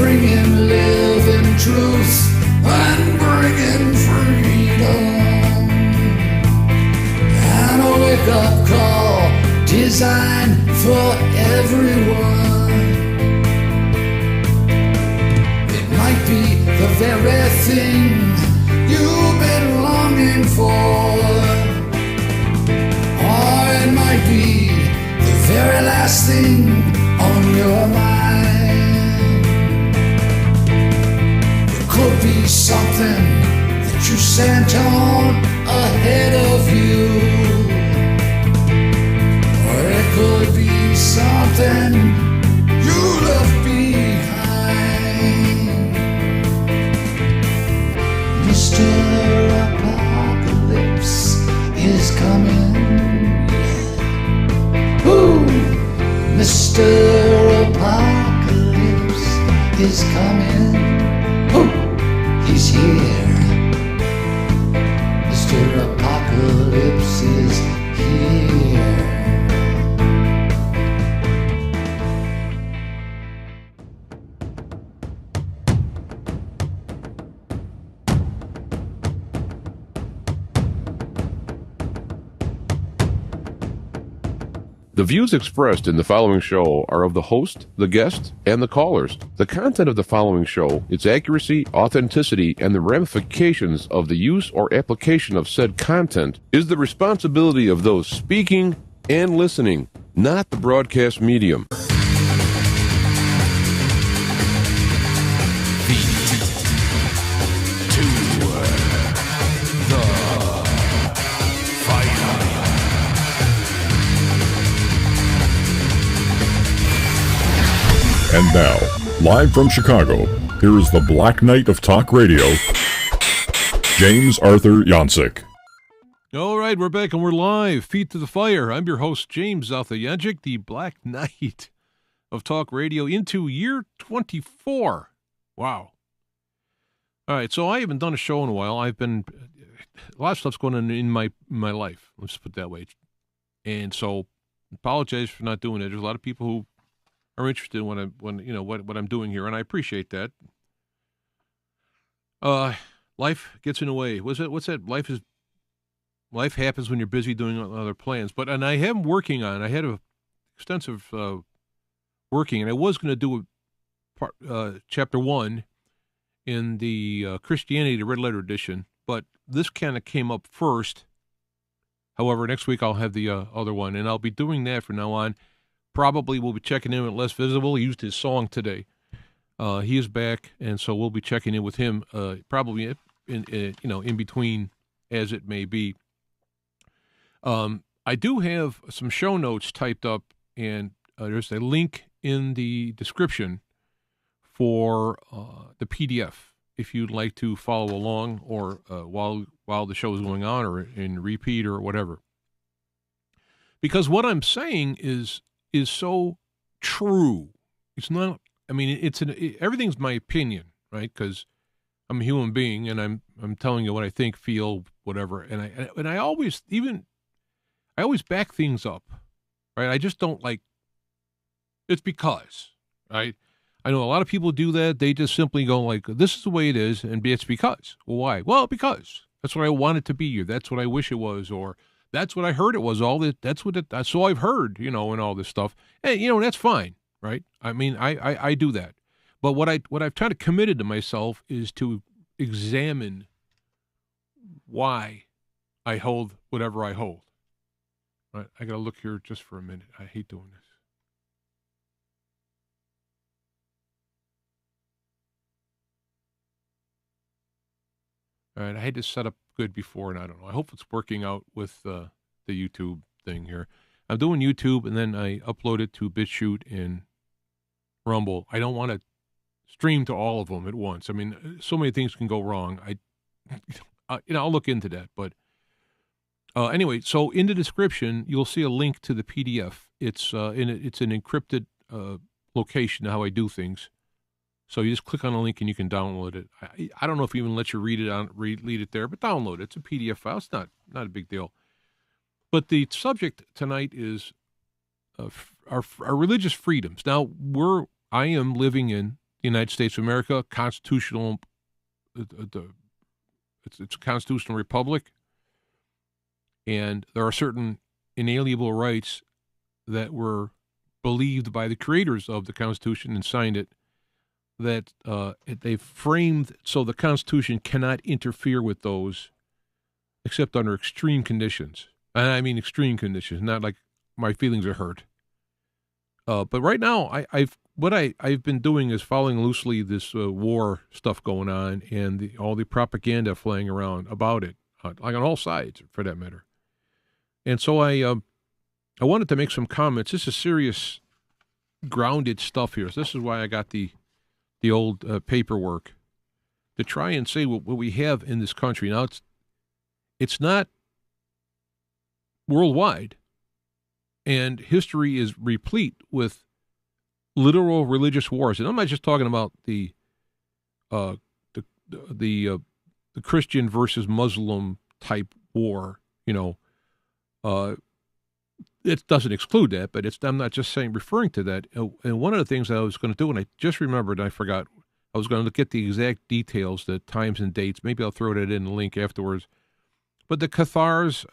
bringing living truth and bringing freedom. And a wake-up call designed for everyone. It might be the very thing you've been longing for, or it might be the very last thing on your mind. It could be something that you sent on ahead of you, or it could be something you left behind. Mr. Apocalypse is coming. Woo! Mr. Apocalypse is coming. Woo! He's here. Mr. Apocalypse is here. The views expressed in the following show are of the host, the guest, and the callers. The content of the following show, its accuracy, authenticity, and the ramifications of the use or application of said content is the responsibility of those speaking and listening, not the broadcast medium. And now, live from Chicago, here is the Black Knight of Talk Radio, James Arthur Yancek. All right, we're back and we're live. Feet to the fire. I'm your host, James Arthur Yancek, the Black Knight of Talk Radio, into year 24. Wow. All right, so I haven't done a show in a while. A lot of stuff's going on in my life. Let's put it that way. And so, apologize for not doing it. There's a lot of people who are interested in what I'm doing here, and I appreciate that. Life gets in the way. What's that? Life happens when you're busy doing other plans. And I am working on. I had a extensive working, and I was going to do chapter 1 in the Christianity, the Red Letter Edition, but this kind of came up first. However, next week I'll have the other one, and I'll be doing that from now on. Probably we'll be checking in with Less Visible. He used his song today. He is back, and so we'll be checking in with him probably in between, as it may be. I do have some show notes typed up, and there's a link in the description for the PDF if you'd like to follow along, or while the show is going on, or in repeat, or whatever. Because what I'm saying is so true. It's not. I mean, everything's my opinion, right? Because I'm a human being, and I'm telling you what I think, feel, whatever. And I always back things up, right? I just don't like. It's because, right? I know a lot of people do that. They just simply go like, "This is the way it is," and it's because. Well, why? Well, because that's what I want it to be, or that's what I wish it was, or that's what I heard it was. So I've heard, and all this stuff. And that's fine, right? I mean, I do that. But what I've kind of committed to myself is to examine why I hold whatever I hold. Right? I got to look here just for a minute. I hate doing this. All right, I had to set up good before, and I don't know. I hope it's working out with the YouTube thing here. I'm doing YouTube, and then I upload it to BitChute and Rumble. I don't want to stream to all of them at once. I mean, so many things can go wrong. I'll look into that. But anyway, so in the description, you'll see a link to the PDF. It's an encrypted location, how I do things. So you just click on a link and you can download it. I don't know if it even lets you read it there, but download it. It's a PDF file. It's not a big deal. But the subject tonight is our religious freedoms. Now I am living in the United States of America, constitutional. It's a constitutional republic, and there are certain inalienable rights that were believed by the creators of the Constitution and signed it, that they framed so the Constitution cannot interfere with those except under extreme conditions. And I mean extreme conditions, not like my feelings are hurt. But right now, I've been doing is following loosely this war stuff going on and all the propaganda flying around about it, like on all sides, for that matter. And so I wanted to make some comments. This is serious, grounded stuff here. So this is why I got the old paperwork to try and say what we have in this country. Now, it's not worldwide, and history is replete with literal religious wars. And I'm not just talking about the Christian versus Muslim type war, it doesn't exclude that, but I'm not just referring to that. And one of the things I was going to do, and I just remembered, I forgot, I was going to look at the exact details, the times and dates. Maybe I'll throw that in the link afterwards. But the Cathars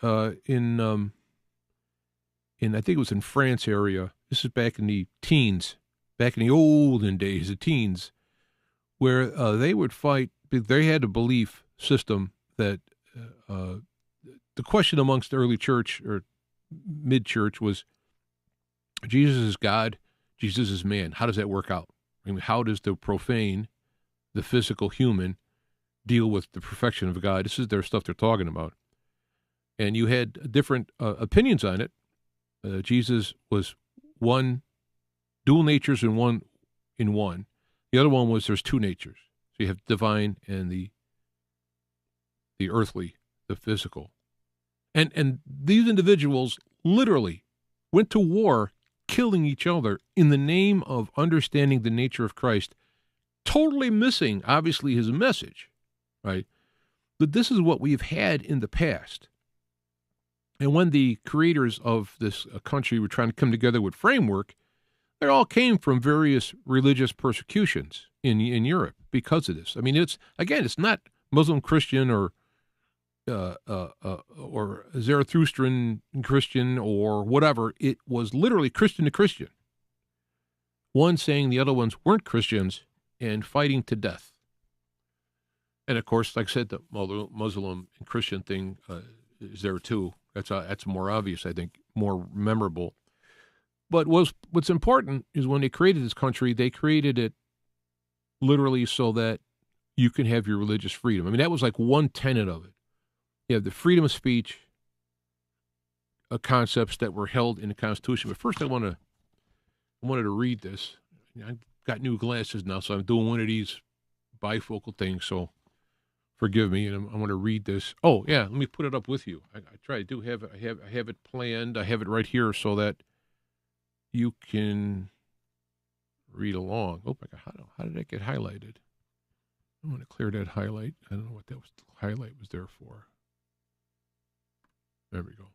in I think it was in France area. This is back in the teens, back in the olden days, the teens, where they would fight. They had a belief system that the question amongst the early church or mid-church was, Jesus is God, Jesus is man. How does that work out? I mean, how does the profane, the physical human, deal with the perfection of God? This is their stuff they're talking about. And you had different opinions on it. Jesus was one, dual natures in one. The other one was there's two natures. So you have divine and the earthly, the physical. And these individuals literally went to war killing each other in the name of understanding the nature of Christ, totally missing, obviously, his message, right? But this is what we've had in the past. And when the creators of this country were trying to come together with framework, they all came from various religious persecutions in Europe because of this. I mean, it's not Muslim Christian or Zarathustran Christian or whatever. It was literally Christian to Christian. One saying the other ones weren't Christians and fighting to death. And of course, like I said, the Muslim and Christian thing is there too. That's more obvious, I think, more memorable. But what's important is when they created this country, they created it literally so that you can have your religious freedom. I mean, that was like one tenet of it. You have the freedom of speech, concepts that were held in the Constitution. But first, I wanted to read this. I've got new glasses now, so I'm doing one of these bifocal things. So forgive me, and I want to read this. Oh yeah, let me put it up with you. I have it planned. I have it right here so that you can read along. Oh my God, how did that get highlighted? I want to clear that highlight. I don't know what that was. The highlight was there for. There we go.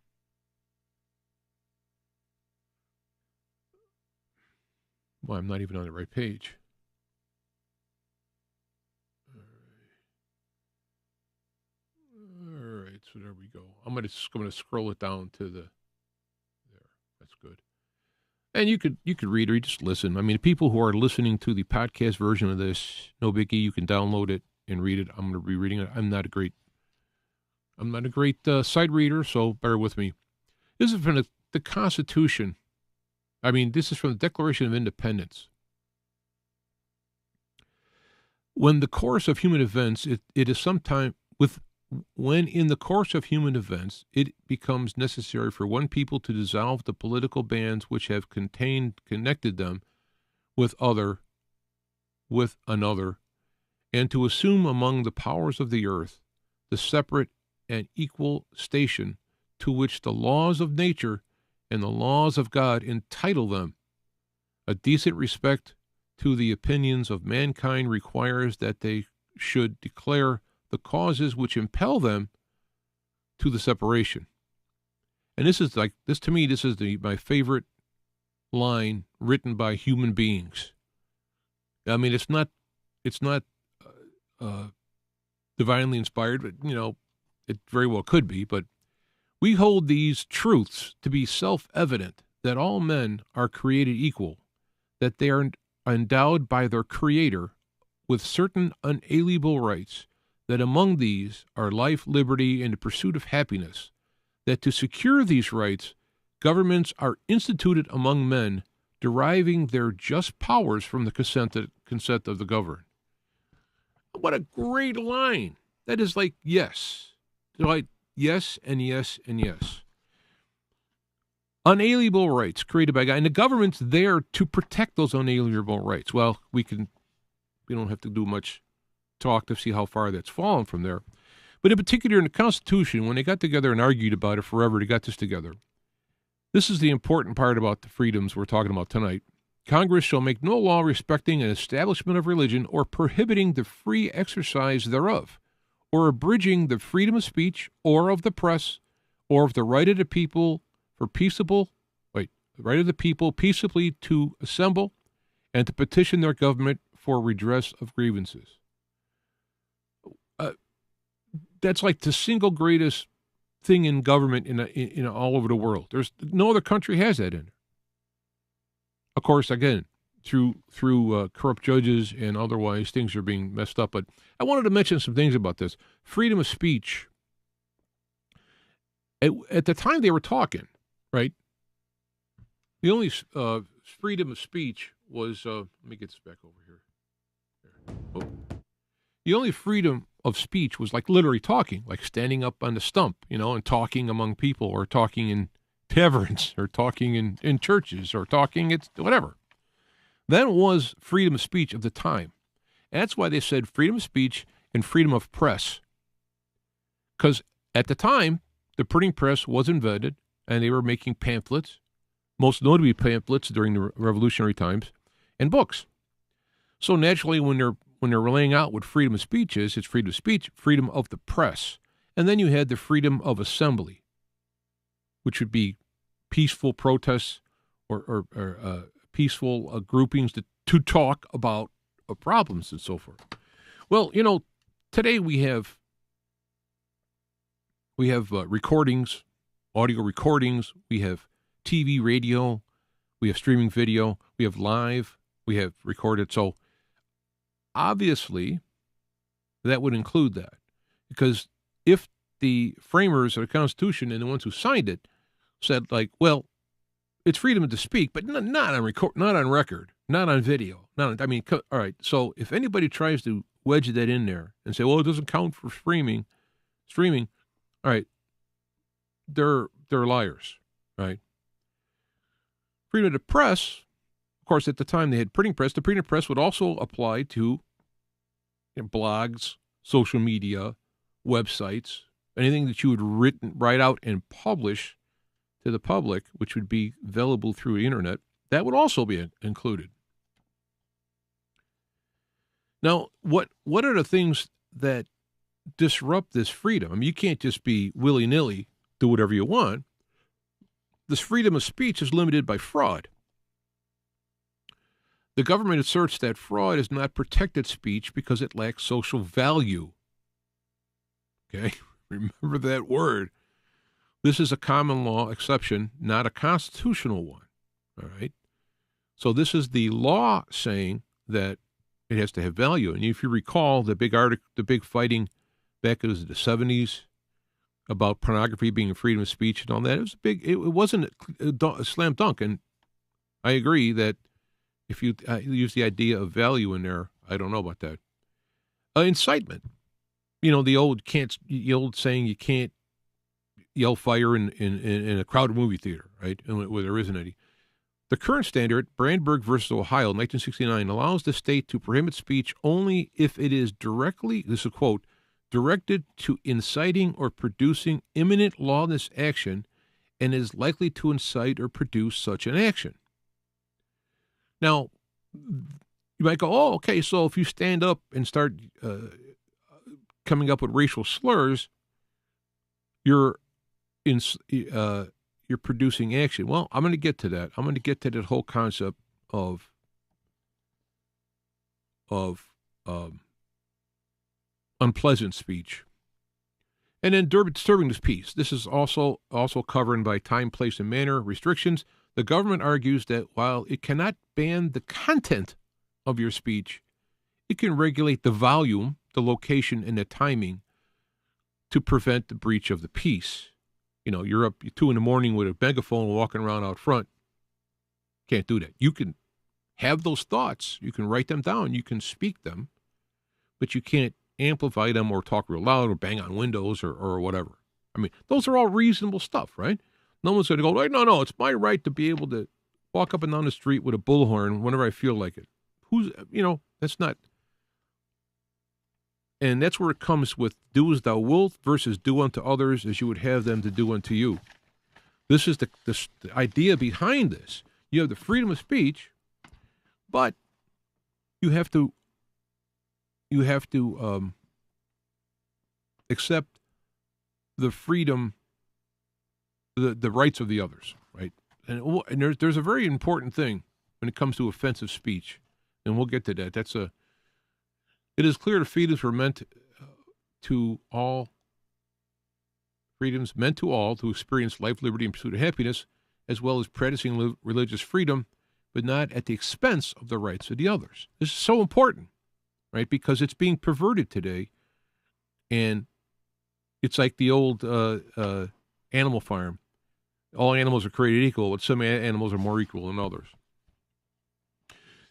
Well, I'm not even on the right page. All right, so there we go. I'm going to scroll it down to there. That's good. And you could read or you just listen. I mean, people who are listening to the podcast version of this, no biggie. You can download it and read it. I'm going to be reading it. I'm not a great sight reader, so bear with me. This is from the Constitution. I mean, this is from the Declaration of Independence. When the course of human events, when in the course of human events, it becomes necessary for one people to dissolve the political bands which have connected them with another, and to assume among the powers of the earth the separate and equal station to which the laws of nature and the laws of God entitle them. A decent respect to the opinions of mankind requires that they should declare the causes which impel them to the separation. And this is to me, this is my favorite line written by human beings. I mean, it's not divinely inspired, but, it very well could be. But we hold these truths to be self-evident, that all men are created equal, that they are endowed by their Creator with certain unalienable rights, that among these are life, liberty, and the pursuit of happiness, that to secure these rights, governments are instituted among men, deriving their just powers from the consent of the governed. What a great line. That is like yes. Like yes and yes and yes. Unalienable rights created by God, and the government's there to protect those unalienable rights. Well, we don't have to do much talk to see how far that's fallen from there. But in particular, in the Constitution, when they got together and argued about it forever, they got this together. This is the important part about the freedoms we're talking about tonight. Congress shall make no law respecting an establishment of religion or prohibiting the free exercise thereof, or abridging the freedom of speech or of the press, or of the right of the people peaceably to assemble and to petition their government for redress of grievances. That's like the single greatest thing in government in all over the world. There's no other country has that in it. Of course, again, through corrupt judges and otherwise, things are being messed up. But I wanted to mention some things about this. Freedom of speech. At the time they were talking, right? The only freedom of speech was, let me get this back over here. Oh. The only freedom of speech was like literally talking, like standing up on the stump, and talking among people, or talking in taverns, or talking in churches, or talking at whatever. That was freedom of speech of the time. And that's why they said freedom of speech and freedom of press. Because at the time, the printing press was invented, and they were making pamphlets, most notably pamphlets during the revolutionary times, and books. So naturally, when they're laying out what freedom of speech is, it's freedom of speech, freedom of the press. And then you had the freedom of assembly, which would be peaceful protests or peaceful groupings to talk about problems and so forth. Well, today we have recordings, audio recordings, we have TV, radio, we have streaming video, we have live, we have recorded. So obviously, that would include that. Because if the framers of the Constitution and the ones who signed it said, like, well, it's freedom to speak, but not on record, not on record, not on video. All right. So if anybody tries to wedge that in there and say, well, it doesn't count for streaming, all right, they're liars, right? Freedom of the press, of course, at the time they had printing press. The printing press would also apply to blogs, social media, websites, anything that you would write out and publish to the public, which would be available through the internet, that would also be included. Now, what are the things that disrupt this freedom? I mean, you can't just be willy-nilly, do whatever you want. This freedom of speech is limited by fraud. The government asserts that fraud is not protected speech because it lacks social value. Okay, remember that word. This is a common law exception, not a constitutional one. All right. So this is the law saying that it has to have value. And if you recall the big fighting back in the 70s about pornography being freedom of speech and all that, it wasn't a slam dunk. And I agree that if you use the idea of value in there, I don't know about that. Incitement. The old saying, you can't yell fire in a crowded movie theater, right? Where there isn't any. The current standard, Brandenburg versus Ohio, 1969, allows the state to prohibit speech only if it is directly, this is a quote, directed to inciting or producing imminent lawless action and is likely to incite or produce such an action. Now, you might go, oh, okay, so if you stand up and start coming up with racial slurs, you're producing action. Well, I'm going to get to that. I'm going to get to that whole concept of of unpleasant speech. And then disturbing this peace. This is also governed by time, place, and manner restrictions. The government argues that while it cannot ban the content of your speech, it can regulate the volume, the location, and the timing to prevent the breach of the peace. You know, you're up 2 a.m. with a megaphone walking around out front. Can't do that. You can have those thoughts. You can write them down. You can speak them, but you can't amplify them or talk real loud or bang on windows or whatever. I mean, those are all reasonable stuff, right? No one's going to go, "Wait, no, it's my right to be able to walk up and down the street with a bullhorn whenever I feel like it." That's not. And that's where it comes with do as thou wilt versus do unto others as you would have them to do unto you. This is the idea behind this. You have the freedom of speech, but you have to accept the freedom, the rights of the others, right? And there's a very important thing when it comes to offensive speech, and we'll get to that. It is clear the freedoms were meant to all, freedoms meant to all to experience life, liberty, and pursuit of happiness, as well as practicing religious freedom, but not at the expense of the rights of the others. This is so important, right? Because it's being perverted today, and it's like the old Animal Farm. All animals are created equal, but some animals are more equal than others.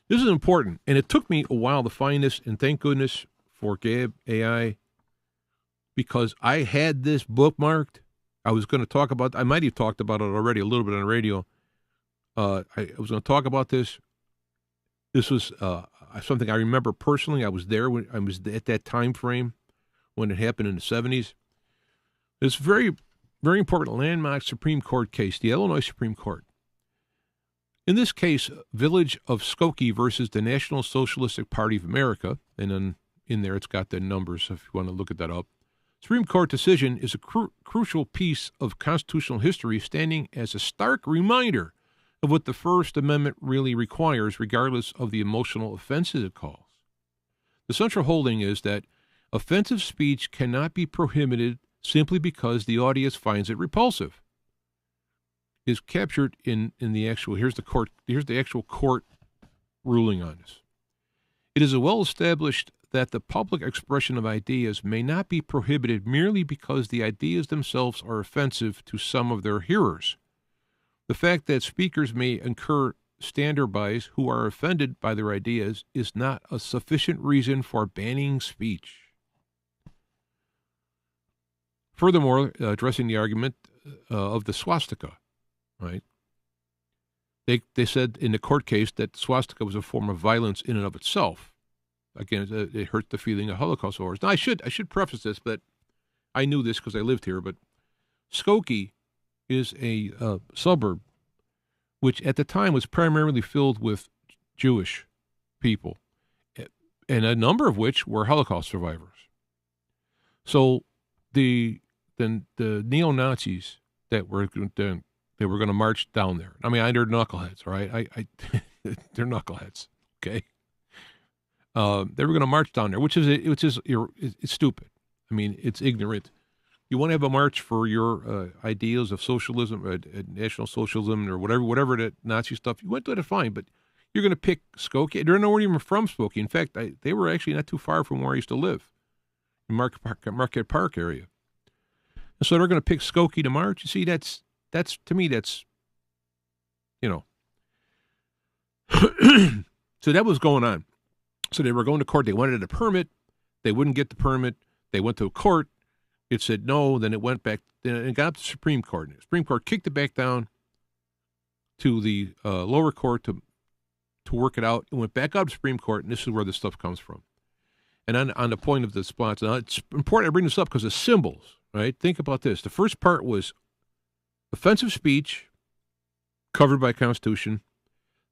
This is important, and it took me a while to find this, and thank goodness for Gab AI, because I had this bookmarked. I was going to talk about, I might have talked about it already a little bit on the radio. I was going to talk about this. This was something I remember personally. I was there when I was at that time frame when it happened in the 70s. It's very, very important landmark Supreme Court case, the Illinois Supreme Court. In this case, Village of Skokie versus the National Socialistic Party of America, and then in there it's got the numbers if you want to look at that up. Supreme Court decision is a crucial piece of constitutional history, standing as a stark reminder of what the First Amendment really requires, regardless of the emotional offenses it calls. The central holding is that offensive speech cannot be prohibited simply because the audience finds it repulsive. Is captured in the actual, here's the actual court ruling on this. It is well established that the public expression of ideas may not be prohibited merely because the ideas themselves are offensive to some of their hearers. The fact that speakers may incur standby who are offended by their ideas is not a sufficient reason for banning speech. Furthermore, addressing the argument of the swastika, right? They said in the court case that swastika was a form of violence in and of itself. Again, it hurt the feeling of Holocaust horrors. Now, I should preface this, but I knew this because I lived here. But Skokie is a suburb which at the time was primarily filled with Jewish people, and a number of which were Holocaust survivors. So the neo-Nazis that were going to march down there. I mean, they're knuckleheads, right? They're knuckleheads. Okay. They were going to march down there, which is it's stupid. I mean, it's ignorant. You want to have a march for your ideals of socialism, national socialism, or whatever that Nazi stuff. You went to it, fine, but you're going to pick Skokie. They're not even from Skokie. In fact, they were actually not too far from where I used to live, in Market Park area. And so they're going to pick Skokie to march. You see, that's to me, that's, so that was going on. So they were going to court. They wanted a permit. They wouldn't get the permit. They went to a court. It said no. Then it went back. Then it got up to the Supreme Court. And the Supreme Court kicked it back down to the lower court to work it out. It went back up to the Supreme Court, and this is where this stuff comes from. And on the point of the spots, now it's important I bring this up because the symbols, right? Think about this. The first part was offensive speech covered by Constitution.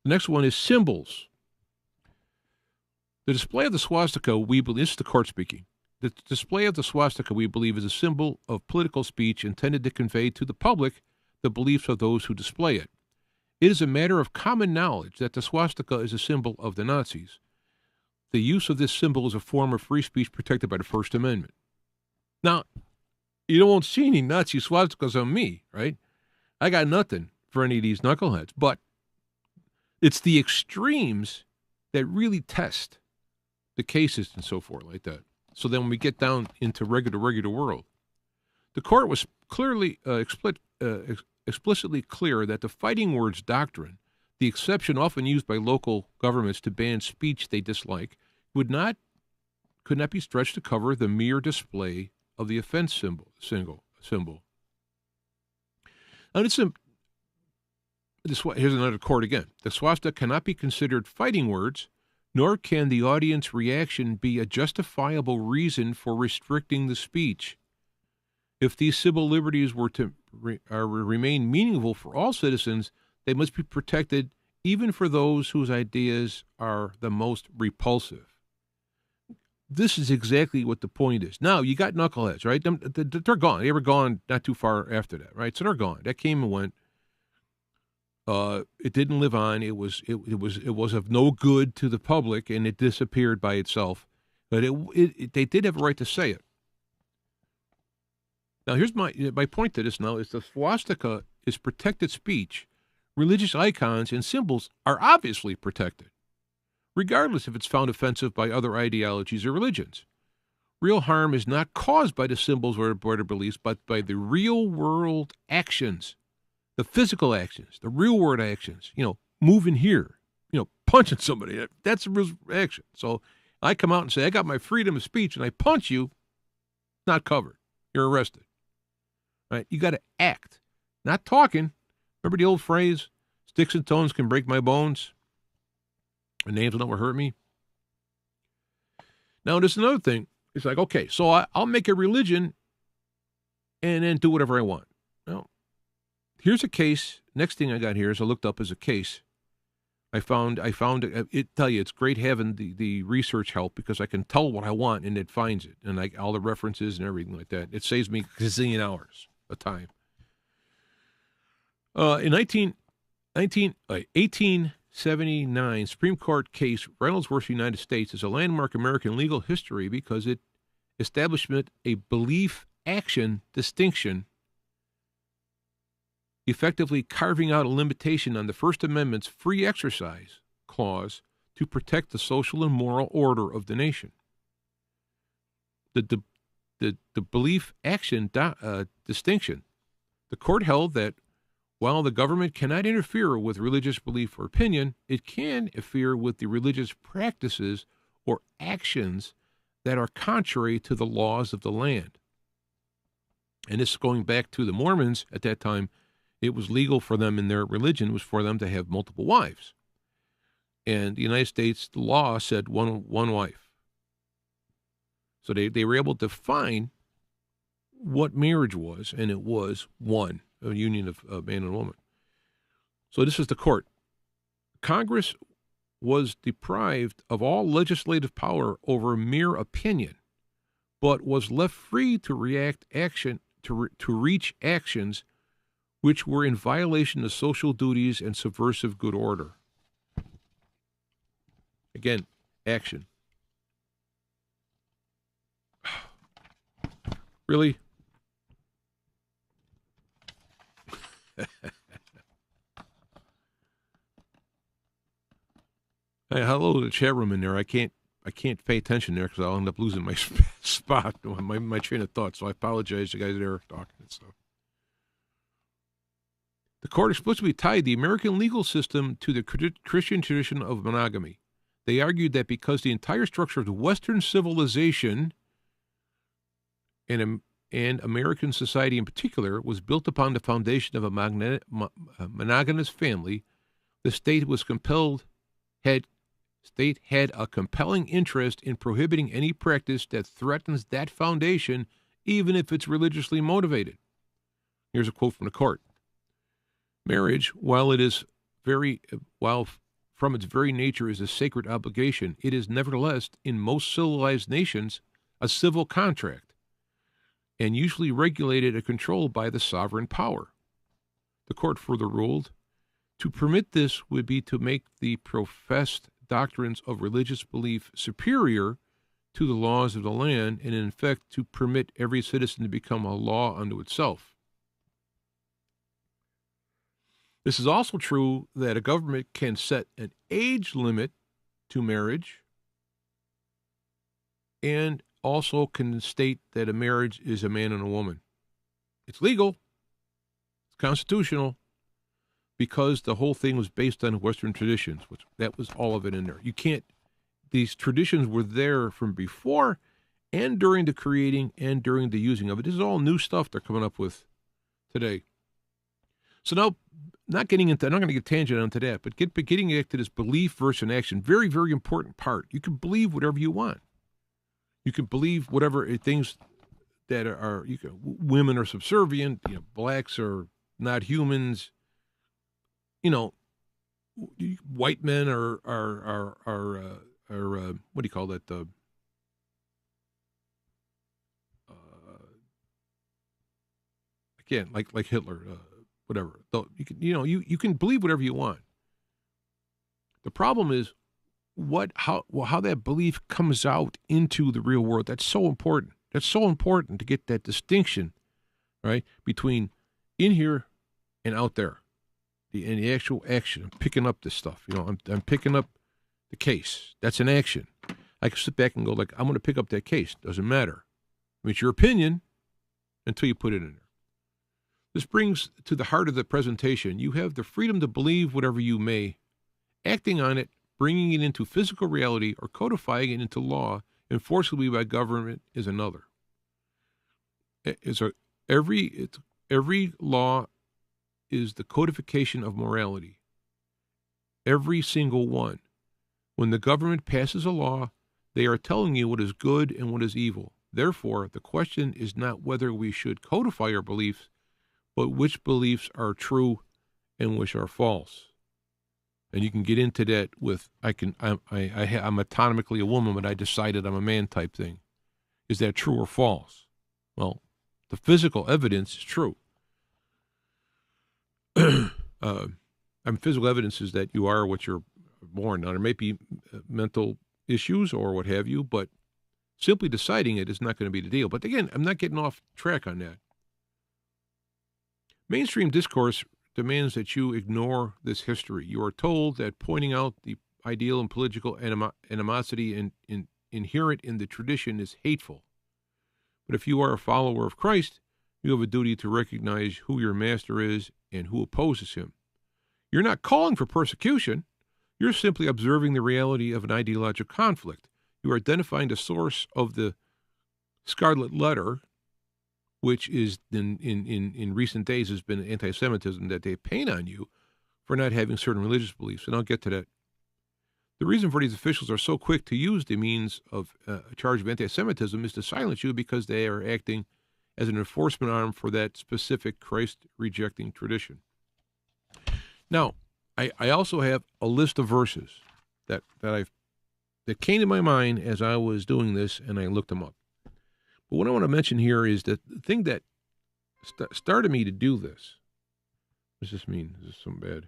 The next one is symbols. The display of the swastika, we believe, this is the court speaking. The display of the swastika, we believe, is a symbol of political speech intended to convey to the public the beliefs of those who display it. It is a matter of common knowledge that the swastika is a symbol of the Nazis. the use of this symbol is a form of free speech protected by the First Amendment. Now, you won't see any Nazi swastikas on me, right? I got nothing for any of these knuckleheads, but it's the extremes that really test the cases and so forth like that. So then when we get down into regular world, the court was clearly explicitly clear that the fighting words doctrine, the exception often used by local governments to ban speech they dislike, could not be stretched to cover the mere display of the offense symbol. Now, here's another court again. The swastika cannot be considered fighting words, nor can the audience reaction be a justifiable reason for restricting the speech. If these civil liberties were to remain meaningful for all citizens, they must be protected even for those whose ideas are the most repulsive. This is exactly what the point is. Now, you got knuckleheads, right? They're gone. They were gone not too far after that, right? So they're gone. That came and went. It didn't live on. It was of no good to the public, and it disappeared by itself. But they did have a right to say it. Now, here's my point to this now is the swastika is protected speech. Religious icons and symbols are obviously protected, regardless if it's found offensive by other ideologies or religions. Real harm is not caused by the symbols or their beliefs, but by the real-world actions, the physical actions, the real-world actions, moving here, punching somebody. That's a real action. So I come out and say, I got my freedom of speech, and I punch you, not covered. You're arrested. Right? You got to act, not talking. Remember the old phrase, sticks and stones can break my bones, and names will never hurt me? Now, there's another thing. It's like, okay, so I'll make a religion and then do whatever I want. Now, here's a case. Next thing I got here is I looked up as a case. I found it. Tell you, it's great having the research help because I can tell what I want and it finds it, and all the references and everything like that. It saves me a gazillion hours of time. In 1879 Supreme Court case Reynolds v. United States is a landmark American legal history because it established a belief-action distinction, effectively carving out a limitation on the First Amendment's free exercise clause to protect the social and moral order of the nation. The belief-action distinction, the court held that while the government cannot interfere with religious belief or opinion, it can interfere with the religious practices or actions that are contrary to the laws of the land. And this is going back to the Mormons at that time. It was legal for them in their religion was for them to have multiple wives. And the United States, the law said one wife. So they were able to define what marriage was, and it was one, a union of a man and woman. So this is the court. Congress was deprived of all legislative power over mere opinion, but was left free to react action to reach actions which were in violation of social duties and subversive good order. Again, action. Really? Hey, hello to the chat room in there. I can't pay attention there because I'll end up losing my spot, my train of thought. So I apologize to you guys there talking and stuff. The court explicitly tied the American legal system to the Christian tradition of monogamy. They argued that because the entire structure of the Western civilization and American society in particular was built upon the foundation of a monogamous family, the state had a compelling interest in prohibiting any practice that threatens that foundation, even if it's religiously motivated. Here's a quote from the court. Marriage, while from its very nature is a sacred obligation, it is nevertheless, in most civilized nations, a civil contract, and usually regulated and controlled by the sovereign power. The court further ruled, to permit this would be to make the professed doctrines of religious belief superior to the laws of the land, and in effect to permit every citizen to become a law unto itself. This is also true that a government can set an age limit to marriage and also can state that a marriage is a man and a woman. It's legal, it's constitutional, because the whole thing was based on Western traditions, which that was all of it in there. You can't, these traditions were there from before and during the creating and during the using of it. This is all new stuff they're coming up with today. So now, I'm not going to get tangent onto that, but getting back to this belief versus action, very, very important part. You can believe whatever you want. You can believe whatever things that are women are subservient, blacks are not humans, white men are what do you call that? Again, like Hitler, whatever. You can believe whatever you want. The problem is how that belief comes out into the real world. That's so important. That's so important to get that distinction, right, between in here and out there, the actual action. I'm picking up this stuff. I'm picking up the case. That's an action. I can sit back and go I'm going to pick up that case. Doesn't matter. I mean, it's your opinion until you put it in there. This brings to the heart of the presentation. You have the freedom to believe whatever you may. Acting on it, bringing it into physical reality, or codifying it into law enforceably by government is another. Every law is the codification of morality. Every single one. When the government passes a law, they are telling you what is good and what is evil. Therefore, the question is not whether we should codify our beliefs, but which beliefs are true and which are false. And you can get into that with, I'm autonomically a woman, but I decided I'm a man type thing. Is that true or false? Well, the physical evidence is true. Physical evidence is that you are what you're born. Now, there may be mental issues or what have you, but simply deciding it is not going to be the deal. But again, I'm not getting off track on that. Mainstream discourse demands that you ignore this history. You are told that pointing out the ideal and political animosity inherent in the tradition is hateful. But if you are a follower of Christ, you have a duty to recognize who your master is and who opposes him. You're not calling for persecution. You're simply observing the reality of an ideological conflict. You are identifying the source of the scarlet letter, which is in recent days has been anti-Semitism, that they paint on you for not having certain religious beliefs. And I'll get to that. The reason for these officials are so quick to use the means of a charge of anti-Semitism is to silence you because they are acting as an enforcement arm for that specific Christ-rejecting tradition. Now, I also have a list of verses that came to my mind as I was doing this, and I looked them up. But what I want to mention here is that the thing that started me to do this. What does this mean? Is this something bad?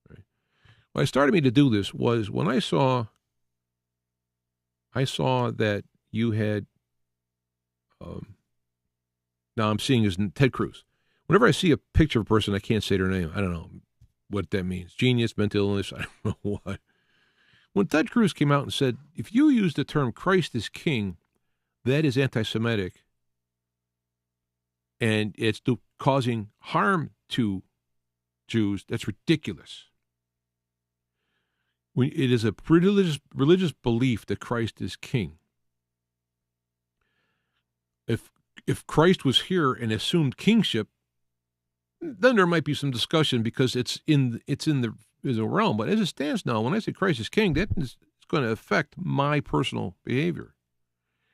Right. What started me to do this was when I saw that you had. Now I'm seeing is Ted Cruz. Whenever I see a picture of a person, I can't say their name. I don't know what that means. Genius, mental illness, I don't know what. When Ted Cruz came out and said, if you use the term Christ is King, that is anti-Semitic, and it's causing harm to Jews, that's ridiculous. It is a religious belief that Christ is King. If Christ was here and assumed kingship, then there might be some discussion because it's in the realm. But as it stands now, when I say Christ is King, that is going to affect my personal behavior.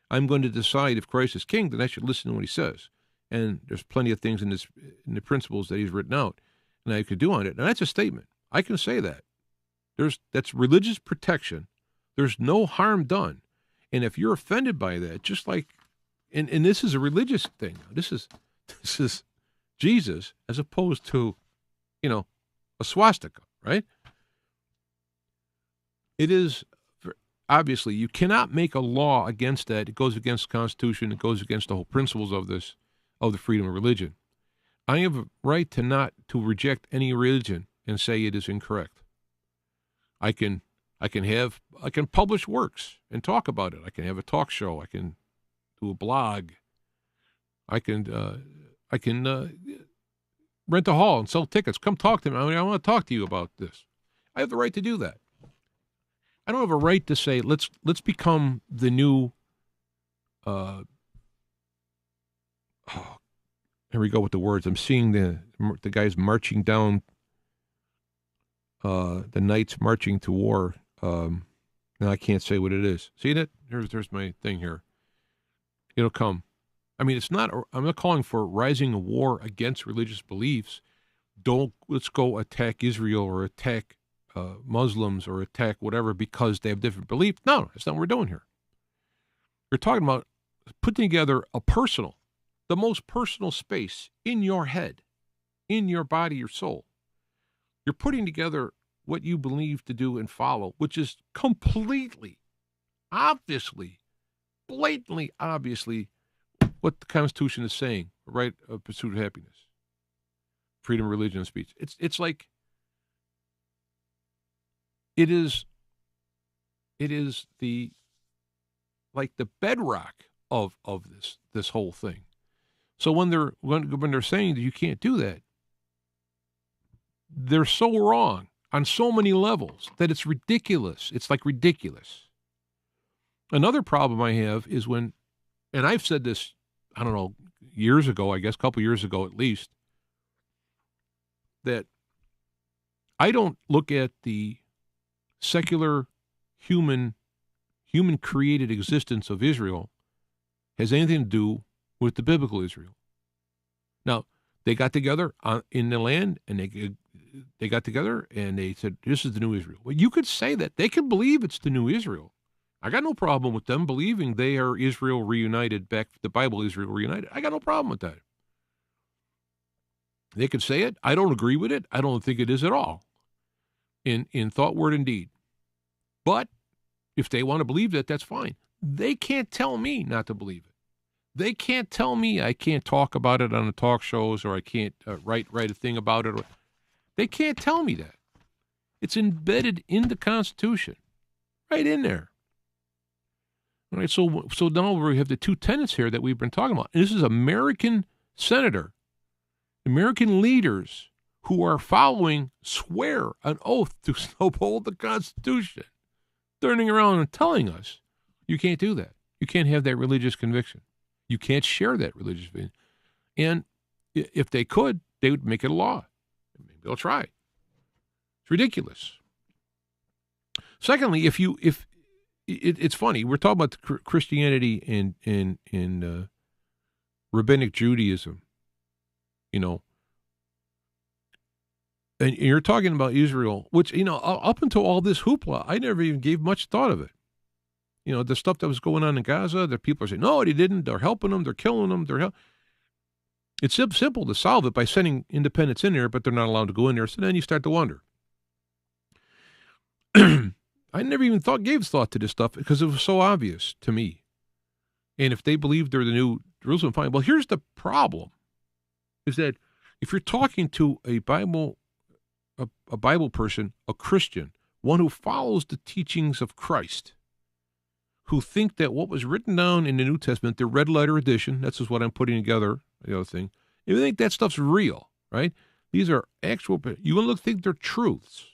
I'm going to decide if Christ is King, then I should listen to what he says. And there's plenty of things in the principles that he's written out, and I could do on it. And that's a statement. I can say that. That's religious protection. There's no harm done. And if you're offended by that, just like, and this is a religious thing. This is Jesus as opposed to, a swastika, right? It is, obviously, you cannot make a law against that. It goes against the Constitution. It goes against the whole principles of the freedom of religion. I have a right to reject any religion and say it is incorrect. I can publish works and talk about it. I can have a talk show. I can do a blog. I can rent a hall and sell tickets. Come talk to me. I want to talk to you about this. I have the right to do that. I don't have a right to say let's become the new. Here we go with the words. I'm seeing the guys marching down. The knights marching to war. And I can't say what it is. See that? There's my thing here. It'll come. I mean, I'm not calling for rising a war against religious beliefs. Let's go attack Israel or attack Muslims or attack whatever because they have different beliefs. No, that's not what we're doing here. We're talking about putting together the most personal space in your head, in your body, your soul. You're putting together what you believe to do and follow, which is completely, obviously, blatantly, obviously, what the Constitution is saying, right? Of pursuit of happiness, freedom of religion and speech. It's like it is the bedrock of this whole thing. So when they're saying that you can't do that, they're so wrong on so many levels that it's ridiculous. It's like ridiculous. Another problem I have is when, and I've said this, I don't know, years ago, I guess, a couple years ago at least, that I don't look at the secular human created existence of Israel has anything to do with the biblical Israel. Now, they got together in the land, and they got together, and they said, this is the new Israel. Well, you could say that. They could believe it's the new Israel. I got no problem with them believing they are Israel reunited, back to the Bible Israel reunited. I got no problem with that. They could say it. I don't agree with it. I don't think it is at all in thought, word, and deed. But if they want to believe that, that's fine. They can't tell me not to believe it. They can't tell me I can't talk about it on the talk shows or I can't write a thing about it. They can't tell me that. It's embedded in the Constitution, right in there. All right, so now we have the two tenets here that we've been talking about. And this is American senator, American leaders who are swear an oath to uphold the Constitution, turning around and telling us you can't do that. You can't have that religious conviction. You can't share that religious opinion. And if they could, they would make it a law. Maybe they'll try. It's ridiculous. Secondly, it's funny, we're talking about Christianity and rabbinic Judaism, and you're talking about Israel, which, up until all this hoopla, I never even gave much thought of it. The stuff that was going on in Gaza, that people are saying, no, they didn't. They're helping them. They're killing them. It's simple to solve it by sending independents in there, but they're not allowed to go in there. So then you start to wonder. I never even gave thought to this stuff because it was so obvious to me. And if they believe they're the new Jerusalem, fine. Well, here's the problem, is that if you're talking to a Bible person, a Christian, one who follows the teachings of Christ, who think that what was written down in the New Testament, the red letter edition, that's just what I'm putting together, the other thing, you think that stuff's real, right? These are actual, you think they're truths.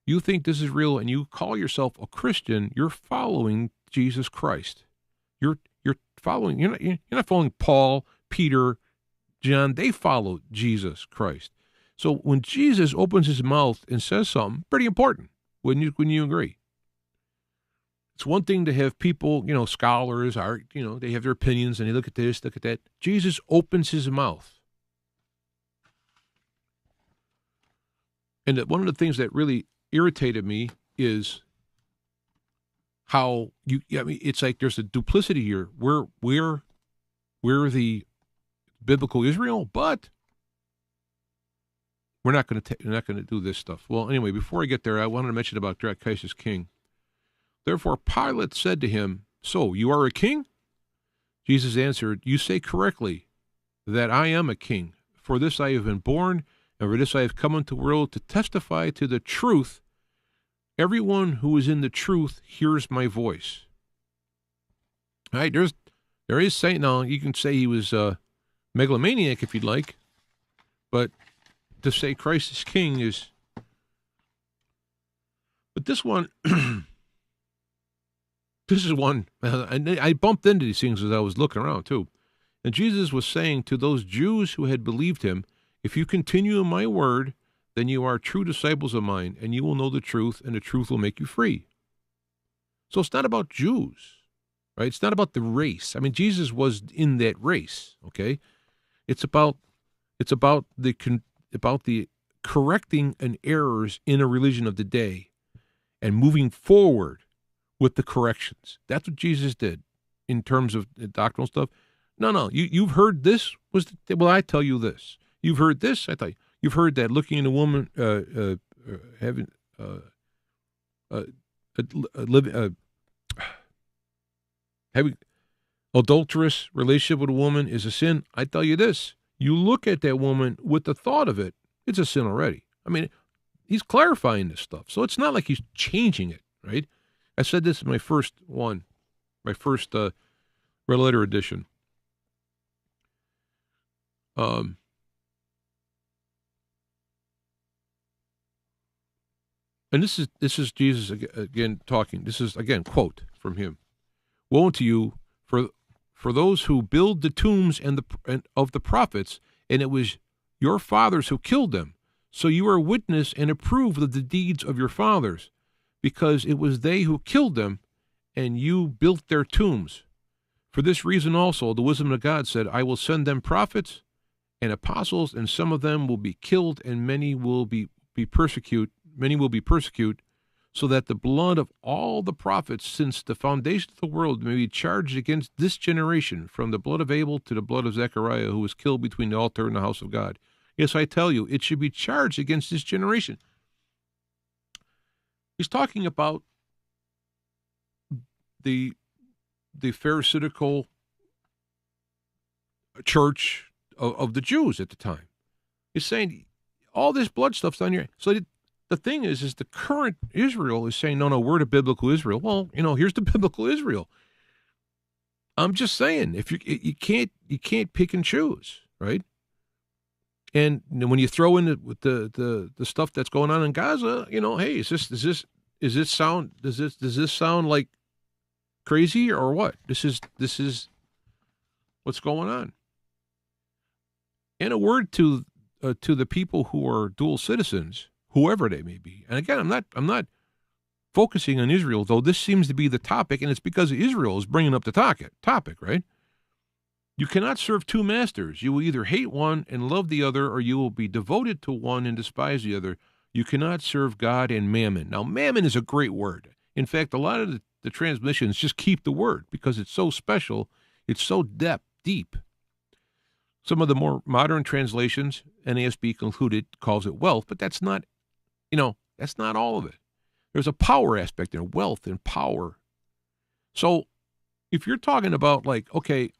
You think this is real, and you call yourself a Christian, you're following Jesus Christ. You're following, you're not following Paul, Peter, John. They follow Jesus Christ. So when Jesus opens his mouth and says something pretty important, wouldn't you agree? It's one thing to have people, scholars, art, they have their opinions and they look at this, look at that. Jesus opens his mouth. And one of the things that really irritated me is how it's like there's a duplicity here. We're the biblical Israel, but we're not going to do this stuff. Well, anyway, before I get there, I wanted to mention about Christ as king. Therefore, Pilate said to him, "So, you are a king?" Jesus answered, "You say correctly that I am a king. For this I have been born, and for this I have come into the world to testify to the truth. Everyone who is in the truth hears my voice." All right, there is Satan. Now, you can say he was a megalomaniac if you'd like, but to say Christ is king is... But this one... This is one, and I bumped into these things as I was looking around, too. And Jesus was saying to those Jews who had believed him, "If you continue in my word, then you are true disciples of mine, and you will know the truth, and the truth will make you free." So it's not about Jews, right? It's not about the race. I mean, Jesus was in that race, okay? It's about the correcting an errors in a religion of the day and moving forward with the corrections. That's what Jesus did in terms of doctrinal stuff. No, you've heard this. Well, I tell you this. You've heard this. I tell you. You've heard that looking at a woman having adulterous relationship with a woman is a sin. I tell you this. You look at that woman with the thought of it, it's a sin already. I mean, he's clarifying this stuff. So it's not like he's changing it, right? I said this in my first red letter edition. And this is Jesus again talking. This is again quote from him. "Woe unto you for those who build the tombs and of the prophets, and it was your fathers who killed them. So you are witness and approve of the deeds of your fathers, because it was they who killed them, and you built their tombs. For this reason also the wisdom of God said, I will send them prophets and apostles, and some of them will be killed, and many will be persecuted, so that the blood of all the prophets since the foundation of the world may be charged against this generation, from the blood of Abel to the blood of Zechariah, who was killed between the altar and the house of God. Yes, I tell you, it should be charged against this generation." He's talking about the Pharisaical church of the Jews at the time. He's saying all this blood stuff's on your... So the thing is the current Israel is saying, no, we're the biblical Israel. Well, here's the biblical Israel. I'm just saying, if you can't pick and choose, right? And when you throw in the stuff that's going on in Gaza, hey, does this sound like crazy or what? This is what's going on. And a word to the people who are dual citizens, whoever they may be. And again, I'm not focusing on Israel, though this seems to be the topic, and it's because Israel is bringing up the topic, right? You cannot serve two masters. You will either hate one and love the other, or you will be devoted to one and despise the other. You cannot serve God and mammon. Now, mammon is a great word. In fact, a lot of the transmissions just keep the word because it's so special. It's so deep. Some of the more modern translations, NASB included, calls it wealth, but that's not, that's not all of it. There's a power aspect there, wealth and power. So if you're talking about okay,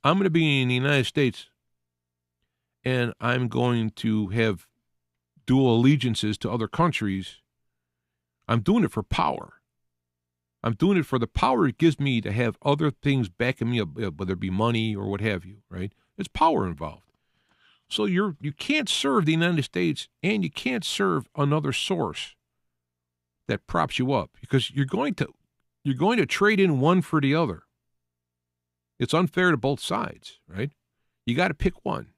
I'm going to be in the United States and I'm going to have dual allegiances to other countries, I'm doing it for power. I'm doing it for the power it gives me to have other things backing me up, whether it be money or what have you, right? There's power involved. So you can't serve the United States and you can't serve another source that props you up, because you're going to trade in one for the other. It's unfair to both sides, right? You got to pick one.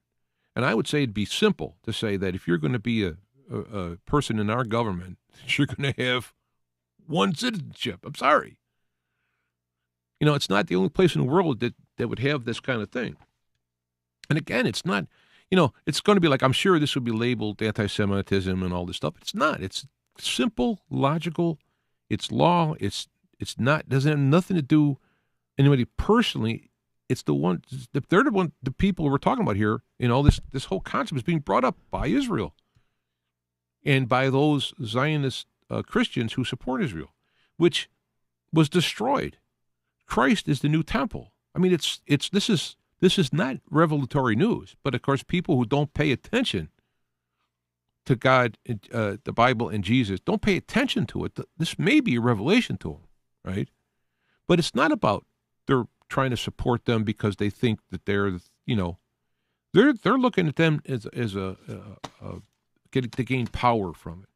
And I would say it'd be simple to say that if you're going to be a person in our government, you're going to have one citizenship. I'm sorry. It's not the only place in the world that would have this kind of thing. And again, it's not, it's going to be I'm sure this would be labeled anti-Semitism and all this stuff. It's not. It's simple, logical. It's law. It's not, doesn't have nothing to do anybody personally. It's the people we're talking about here. This whole concept is being brought up by Israel. and by those Zionist Christians who support Israel, which was destroyed. Christ is the new temple. I mean, this is not revelatory news, but of course, people who don't pay attention to God, the Bible, and Jesus don't pay attention to it. This may be a revelation to them, right? But it's not about they're trying to support them because they think that they're looking at them as a getting to gain power from it.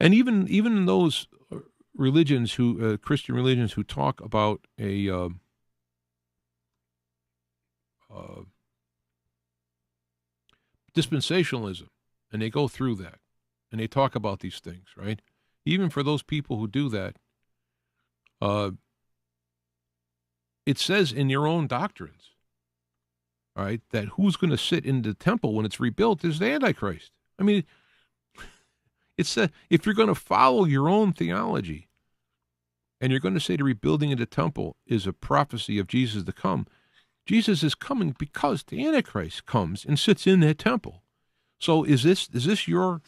And even in those religions who Christian religions who talk about a dispensationalism, and they go through that, and they talk about these things, right? Even for those people who do that, it says in your own doctrines, right, that who's going to sit in the temple when it's rebuilt is the Antichrist. I mean, it's if you're going to follow your own theology, and you're going to say the rebuilding of the temple is a prophecy of Jesus to come, Jesus is coming because the Antichrist comes and sits in that temple. So is this your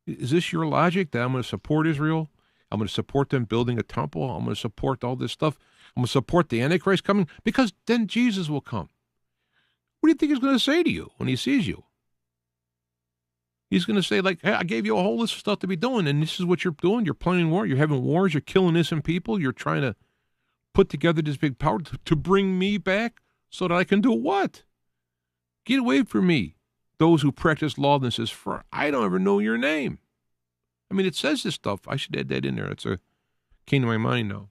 logic that I'm going to support Israel? I'm going to support them building a temple. I'm going to support all this stuff. I'm going to support the Antichrist coming because then Jesus will come. What do you think he's going to say to you when he sees you? He's going to say, like, hey, I gave you a whole list of stuff to be doing, and this is what you're doing. You're planning war. You're having wars. You're killing innocent people. You're trying to put together this big power to bring me back so that I can do what? Get away from me, those who practice lawlessness, for I don't ever know your name. I mean, it says this stuff. I should add that in there. Came to my mind now.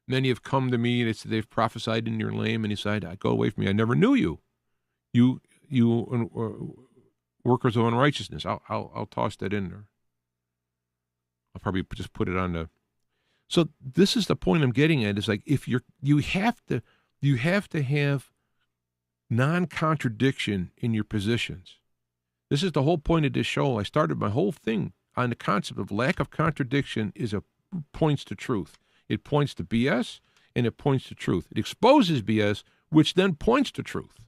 Many have come to me, and they've prophesied in your name, and he said, I go away from me. I never knew you. You workers of unrighteousness. I'll toss that in there. I'll probably just put it on the. So this is the point I'm getting at. Is like if you have to have non-contradiction in your positions. This is the whole point of this show. I started my whole thing on the concept of lack of contradiction points to truth. It points to BS and it points to truth. It exposes BS, which then points to truth.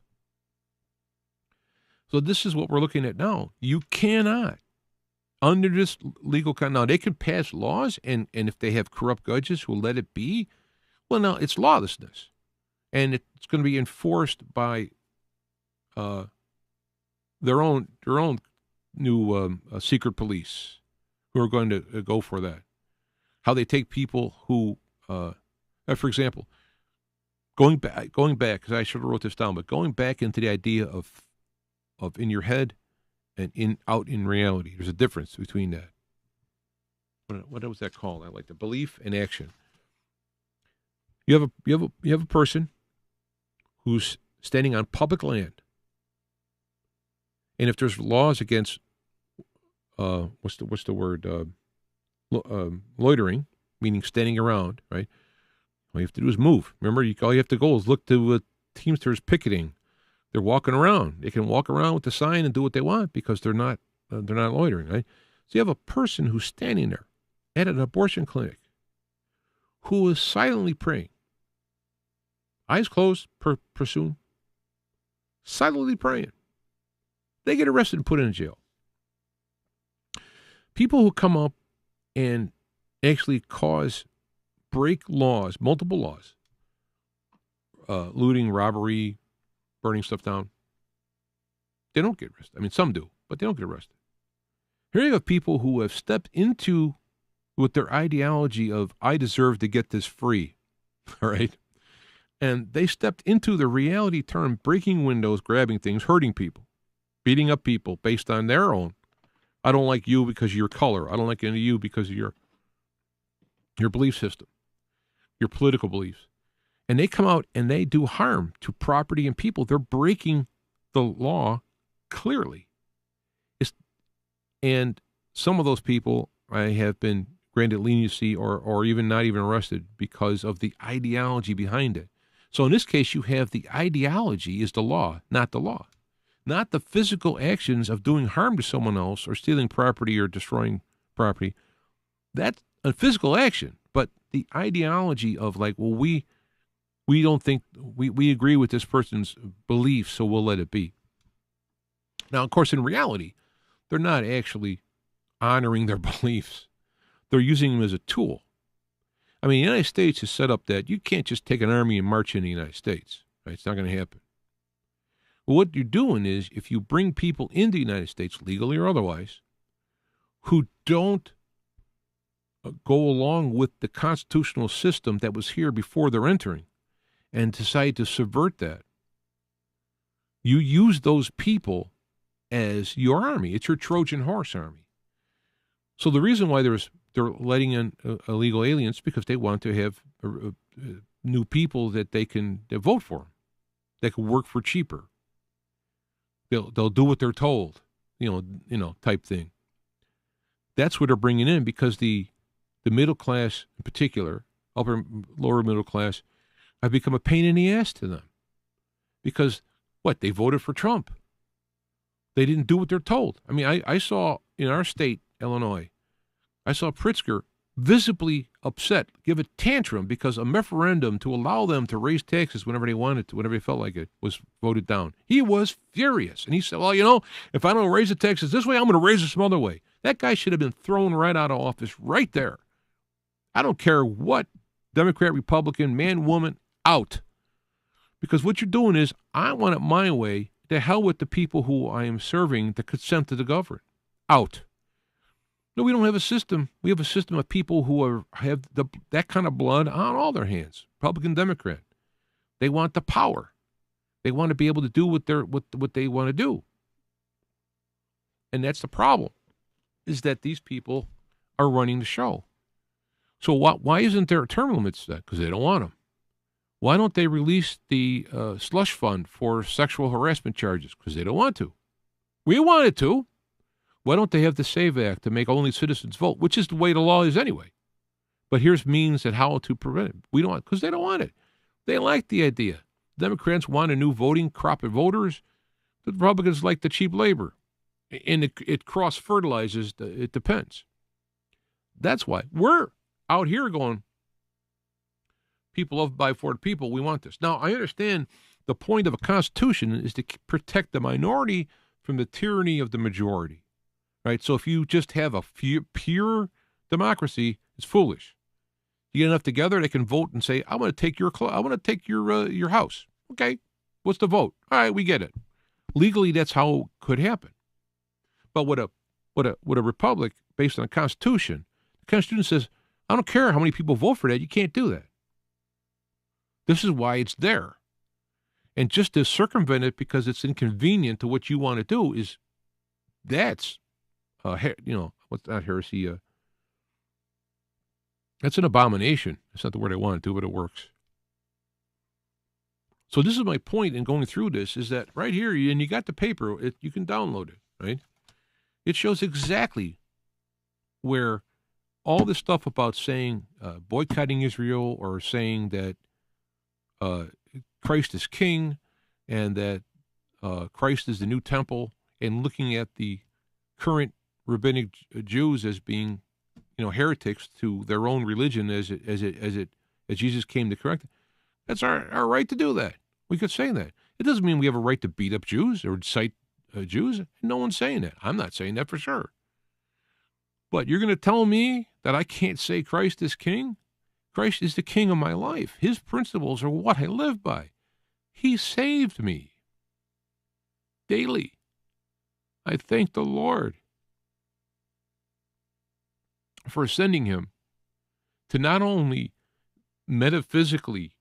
So this is what we're looking at now. You cannot, under this legal now they can pass laws, and if they have corrupt judges who let it be, well, now it's lawlessness, and it's going to be enforced by their own new secret police who are going to go for that. How they take people who, for example, going back, because I should have wrote this down, but going back into the idea of in your head and out in reality. There's a difference between that. What was that called? I like the belief and action. You have a person who's standing on public land, and if there's laws against what's the word loitering, meaning standing around, right? All you have to do is move. Remember, all you have to go is look to Teamsters picketing. They're walking around. They can walk around with the sign and do what they want because they're not loitering, right? So you have a person who's standing there at an abortion clinic who is silently praying, eyes closed, presume, silently praying. They get arrested and put in jail. People who come up and actually break laws, multiple laws, looting, robbery, burning stuff down, they don't get arrested. I mean, some do, but they don't get arrested. Here you have people who have stepped into with their ideology of, I deserve to get this free, all right? And they stepped into the reality term, breaking windows, grabbing things, hurting people, beating up people based on their own. I don't like you because of your color. I don't like any of you because of your belief system, your political beliefs. And they come out and they do harm to property and people. They're breaking the law clearly. And some of those people have been granted leniency or even not even arrested because of the ideology behind it. So in this case, you have the ideology is the law, not the law. Not the physical actions of doing harm to someone else or stealing property or destroying property. That's a physical action. But the ideology of like, well, we don't think, we agree with this person's belief, so we'll let it be. Now, of course, in reality, they're not actually honoring their beliefs. They're using them as a tool. I mean, the United States is set up that you can't just take an army and march in the United States. Right? It's not going to happen. Well, what you're doing is, if you bring people into the United States, legally or otherwise, who don't go along with the constitutional system that was here before they're entering and decide to subvert that, you use those people as your army. It's your Trojan horse army. So the reason why they're letting in illegal aliens is because they want to have new people that they can vote for them, that can work for cheaper. They'll do what they're told, type thing. That's what they're bringing in, because the middle class in particular, upper, lower middle class, have become a pain in the ass to them. Because, they voted for Trump. They didn't do what they're told. I mean, I saw in our state, Illinois, I saw Pritzker visibly upset, give a tantrum because a referendum to allow them to raise taxes whenever they wanted to, whenever they felt like it, was voted down. He was furious. And he said, well, if I don't raise the taxes this way, I'm going to raise it some other way. That guy should have been thrown right out of office right there. I don't care what, Democrat, Republican, man, woman, out. Because what you're doing is, I want it my way. To hell with the people who I am serving that consent to the government. Out. No, we don't have a system. We have a system of people who have that kind of blood on all their hands. Republican, Democrat. They want the power. They want to be able to do what they want to do. And that's the problem, is that these people are running the show. So why isn't there term limits then? Because they don't want them. Why don't they release the slush fund for sexual harassment charges? Because they don't want to. We wanted to. Why don't they have the SAVE Act to make only citizens vote, which is the way the law is anyway? But here's means and how to prevent it. We don't, because they don't want it. They like the idea. Democrats want a new voting crop of voters. The Republicans like the cheap labor. And it cross-fertilizes. It depends. That's why we're out here going, people loved by for the people, we want this. Now, I understand the point of a constitution is to protect the minority from the tyranny of the majority, right? So if you just have a pure democracy, it's foolish. You get enough together, they can vote and say, I want to take your house. Okay, what's the vote? All right, we get it. Legally, that's how it could happen. But with a republic based on a constitution, the Constitution says, I don't care how many people vote for that, you can't do that. This is why it's there. And just to circumvent it because it's inconvenient to what you want to do that's what's not heresy? That's an abomination. That's not the word I want to do, but it works. So this is my point in going through this, is that right here, and you got the paper, you can download it, right? It shows exactly where all this stuff about saying boycotting Israel, or saying that Christ is king and that Christ is the new temple, and looking at the current rabbinic Jews as being, heretics to their own religion as Jesus came to correct it. That's our right to do that. We could say that. It doesn't mean we have a right to beat up Jews or cite Jews. No one's saying that. I'm not saying that for sure. But you're going to tell me that I can't say Christ is king? Christ is the king of my life. His principles are what I live by. He saved me daily. I thank the Lord for sending him to not only metaphysically,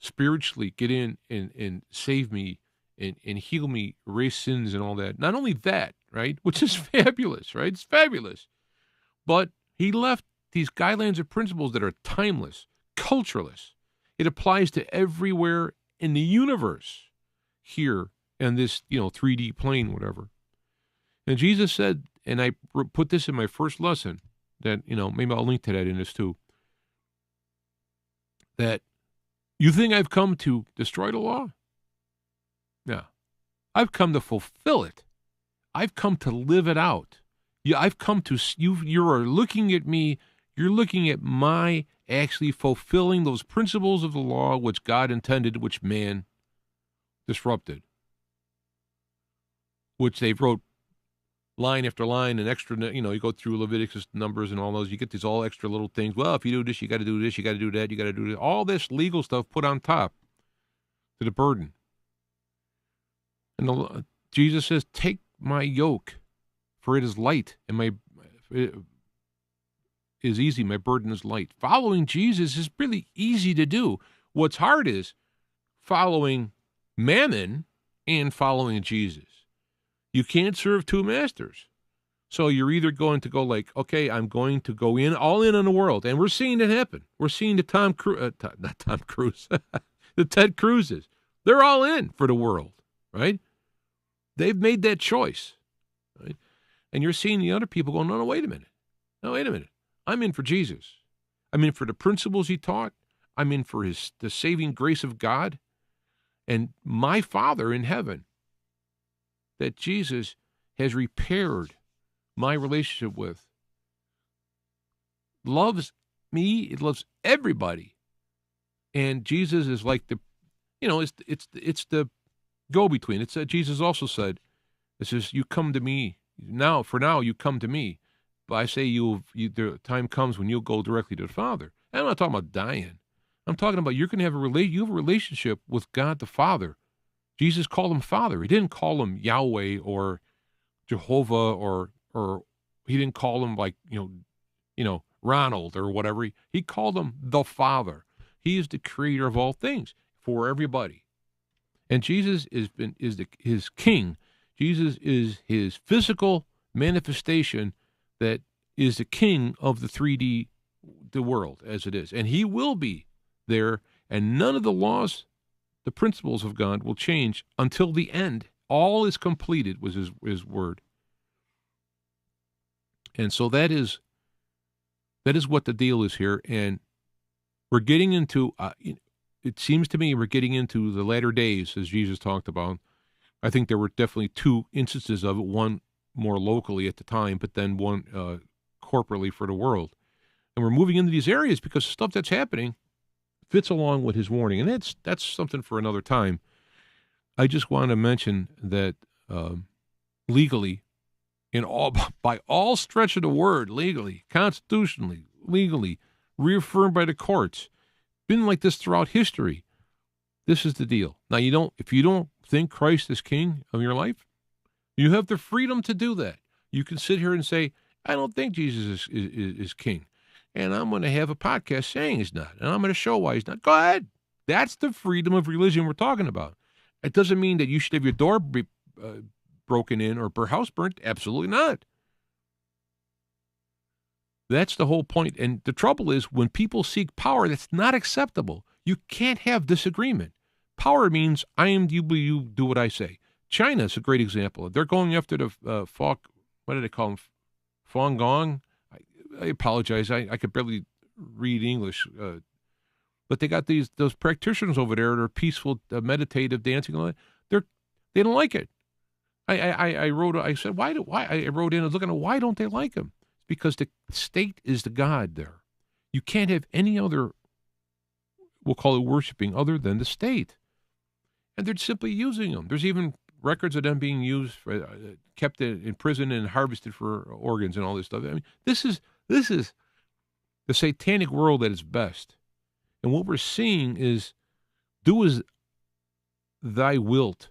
spiritually get in and save me and heal me, erase sins and all that. Not only that, right, which is fabulous, right? It's fabulous. But he left these guidelines and principles that are timeless, cultureless. It applies to everywhere in the universe here in this, 3D plane, whatever. And Jesus said, and I put this in my first lesson, that, maybe I'll link to that in this too, that you think I've come to destroy the law? No. I've come to fulfill it. I've come to live it out. I've come to, you are looking at me, you're looking at my actually fulfilling those principles of the law which God intended, which man disrupted, which they wrote line after line and extra, you go through Leviticus numbers and all those. You get these all extra little things. Well, if you do this, you got to do this, you got to do that, you got to do this. All this legal stuff put on top to the burden. And Jesus says, take my yoke, for it is light, and it is easy, my burden is light. Following Jesus is really easy to do. What's hard is following mammon and following Jesus. You can't serve two masters. So you're either going to go like, okay, I'm going to go all in on the world. And we're seeing it happen. We're seeing the not Tom Cruise, the Ted Cruzes. They're all in for the world, right? They've made that choice, right? And you're seeing the other people going, no, wait a minute. No, wait a minute. I'm in for Jesus. I'm in for the principles he taught. I'm in for the saving grace of God. And my Father in heaven, that Jesus has repaired my relationship with, loves me, it loves everybody. And Jesus is like it's the go-between. It's Jesus also said, it says, you come to me, for now you come to me. But I say the time comes when you'll go directly to the Father. And I'm not talking about dying. I'm talking about you're going to have you have a relationship with God the Father. Jesus called him Father. He didn't call him Yahweh or Jehovah or he didn't call him like, Ronald or whatever. He called him the Father. He is the creator of all things for everybody. And Jesus is his king. Jesus is his physical manifestation that is the king of the world as it is. And he will be there, and none of the laws, the principles of God will change until the end. All is completed, was his word. And so that is what the deal is here. And we're getting into, it seems to me we're getting into the latter days, as Jesus talked about. I think there were definitely two instances of it, one more locally at the time, but then one corporately for the world. And we're moving into these areas because the stuff that's happening fits along with his warning. And that's something for another time. I just want to mention that legally, by all stretch of the word, legally, constitutionally, legally, reaffirmed by the courts, been like this throughout history. This is the deal. Now, if you don't think Christ is king of your life, you have the freedom to do that. You can sit here and say, I don't think Jesus is king. And I'm going to have a podcast saying he's not. And I'm going to show why he's not. Go ahead. That's the freedom of religion we're talking about. It doesn't mean that you should have your door broken in or house burnt. Absolutely not. That's the whole point. And the trouble is when people seek power, that's not acceptable. You can't have disagreement. Power means I am you, do what I say. China is a great example. They're going after the what do they call them? Falun Gong? I apologize. I could barely read English. But they got those practitioners over there that are peaceful, meditative, dancing. They don't like it. I wrote in and looking at why don't they like him? It's because the state is the God there. You can't have any other, we'll call it worshiping, other than the state. And they're simply using them. There's even records of them being used, kept in prison and harvested for organs and all this stuff. I mean, this is the satanic world at its best. And what we're seeing is, do as thy wilt.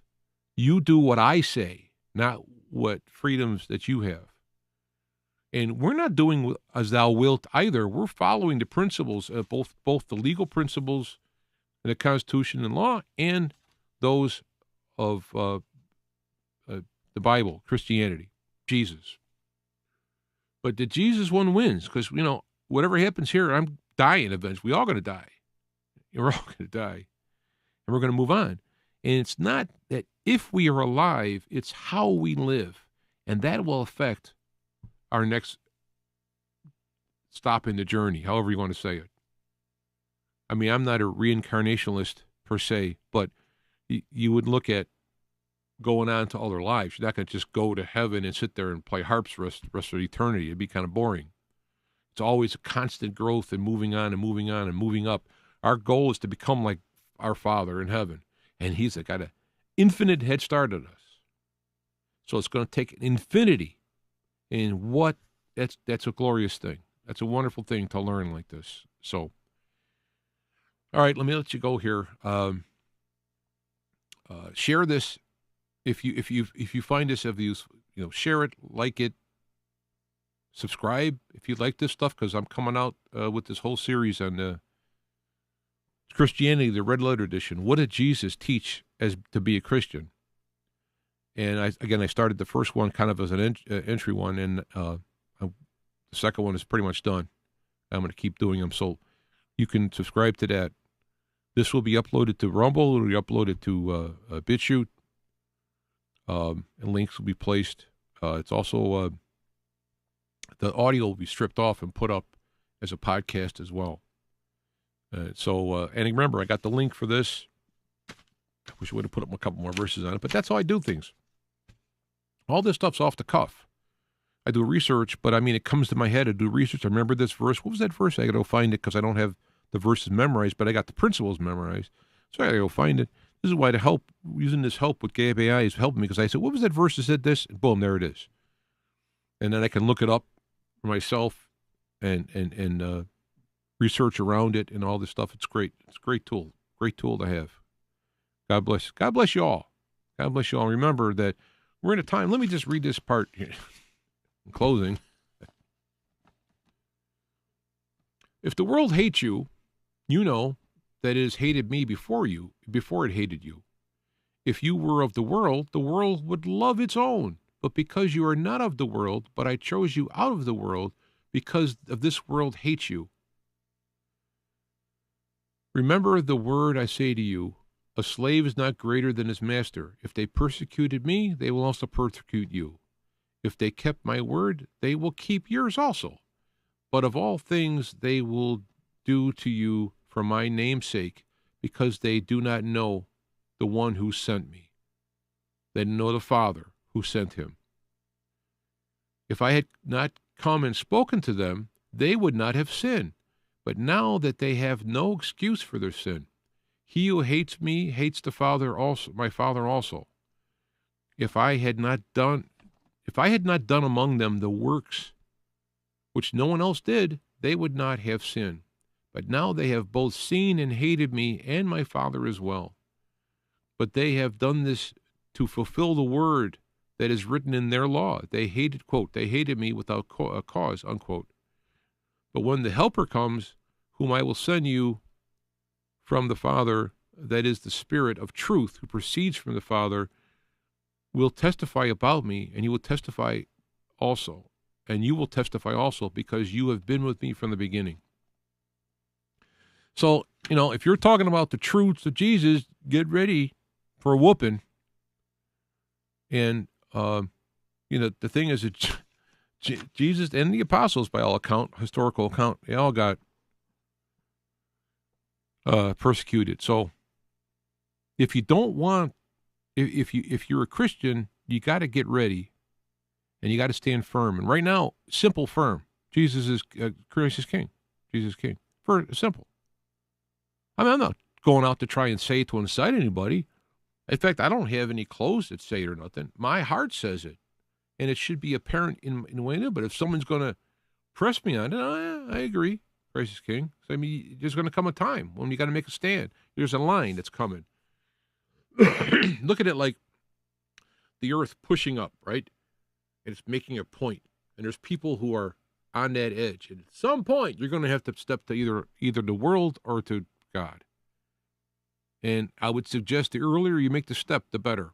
You do what I say, not what freedoms that you have. And we're not doing as thou wilt either. We're following the principles of both the legal principles in the Constitution and law and those of the Bible, Christianity, Jesus. But the Jesus one wins because, whatever happens here, I'm dying eventually. We're all going to die. We're all going to die. And we're going to move on. And it's not that if we are alive, it's how we live. And that will affect our next stop in the journey, however you want to say it. I mean, I'm not a reincarnationalist per se, but you would look at going on to other lives. You're not going to just go to heaven and sit there and play harps for the rest of eternity. It'd be kind of boring. It's always a constant growth and moving on and moving on and moving up. Our goal is to become like our Father in heaven. And he's got an infinite head start at us. So it's going to take an infinity And that's a glorious thing. That's a wonderful thing to learn like this. So, all right, let me let you go here. Share this if you find this of use. Share it, like it, subscribe if you like this stuff, because I'm coming out with this whole series on Christianity, the Red Letter Edition. What did Jesus teach as to be a Christian? And I started the first one kind of as an entry one, and the second one is pretty much done. I'm going to keep doing them, so you can subscribe to that. This will be uploaded to Rumble. It will be uploaded to BitChute, and links will be placed. It's also the audio will be stripped off and put up as a podcast as well. And remember, I got the link for this. I wish I would have put up a couple more verses on it, but that's how I do things. All this stuff's off the cuff. I do research, but it comes to my head. I do research. I remember this verse. What was that verse? I got to go find it because I don't have the verses memorized, but I got the principles memorized. So I got to go find it. This is why using this help with Gab AI is helping me, because I said, what was that verse that said this? And boom, there it is. And then I can look it up for myself and research around it and all this stuff. It's great. It's a great tool. Great tool to have. God bless. God bless you all. God bless you all. Remember that we're in a time. Let me just read this part here in closing. If the world hates you, you know that it has hated me before it hated you. If you were of the world would love its own. But because you are not of the world, but I chose you out of the world, because of this world hates you. Remember the word I say to you, a slave is not greater than his master. If they persecuted me, they will also persecute you. If they kept my word, they will keep yours also. But of all things they will do to you for my name's sake, because they do not know the one who sent me. They know the Father who sent him. If I had not come and spoken to them, they would not have sinned. But now that they have no excuse for their sin, he who hates me hates the Father also, my Father also. If I had not done among them the works which no one else did, they would not have sinned. But now they have both seen and hated me and my Father as well. But they have done this to fulfill the word that is written in their law. They hated, quote, they hated me without a cause, unquote. But when the Helper comes, whom I will send you from the Father, that is the Spirit of truth, who proceeds from the Father, will testify about me, and he will testify also. And you will testify also, because you have been with me from the beginning. So, if you're talking about the truths of Jesus, get ready for a whooping. And, the thing is that Jesus and the apostles, by all account, historical account, they all got persecuted. So if you don't want, if you're a Christian, you got to get ready and you got to stand firm. And right now, simple, firm. Jesus is Christ is King. Jesus is King. Simple. I'm not going out to try and say it to incite anybody. In fact, I don't have any clothes that say it or nothing. My heart says it. And it should be apparent in the way I do. But if someone's going to press me on it, I agree. Christ is King. So, there's going to come a time when you got to make a stand. There's a line that's coming. Look at it like the earth pushing up, right? And it's making a point. And there's people who are on that edge. And at some point, you're going to have to step to either the world or to God. And I would suggest the earlier you make the step, the better.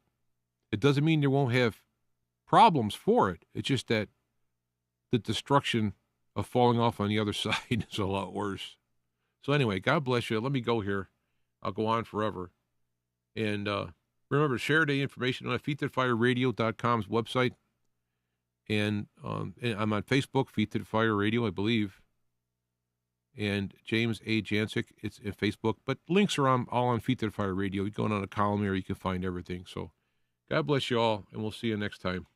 It doesn't mean you won't have problems for it. It's just that the destruction of falling off on the other side is a lot worse. So anyway, God bless you. Let me go here. I'll go on forever. And remember, share the information on feedthatfireradio.com's website. And I'm on Facebook, Feed to the Fire Radio, I believe. And James A. Jancic, it's at Facebook. But links are all on Feed to the Fire Radio. You go on a column here, you can find everything. So God bless you all, and we'll see you next time.